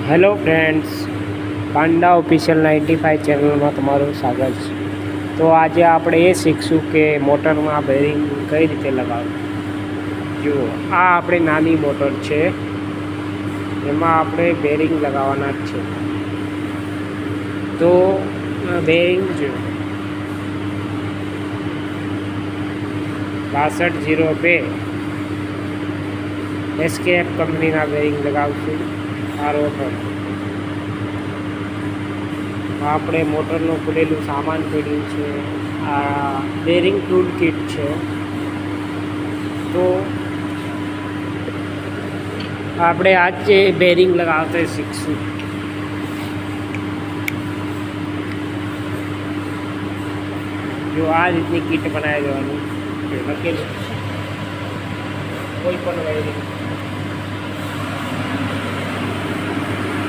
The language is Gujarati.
હેલો ફ્રેન્ડ્સ, પાંડા ઓફિશિયલ 95 ચેનલમાં તમારું સ્વાગત છે. તો આજે આપણે એ શીખશું કે મોટરમાં બેરિંગ કઈ રીતે લગાવવું. જુઓ, આ આપણી નાની મોટર છે, એમાં આપણે બેરિંગ લગાવવાના જ છે. તો બેરિંગ જો 6202 SKF કંપનીના બેરિંગ લગાવશું. આ રોટર આપણે મોટરનું ખુલેલું સામાન પડ્યું છે. આ બેરિંગ ટૂલ કિટ છે. તો આપણે આજે બેરિંગ લગાવતા શીખશું. જો આ રીતની કીટ બનાવી દેવાની લખેલું કોઈ પણ બેરિંગ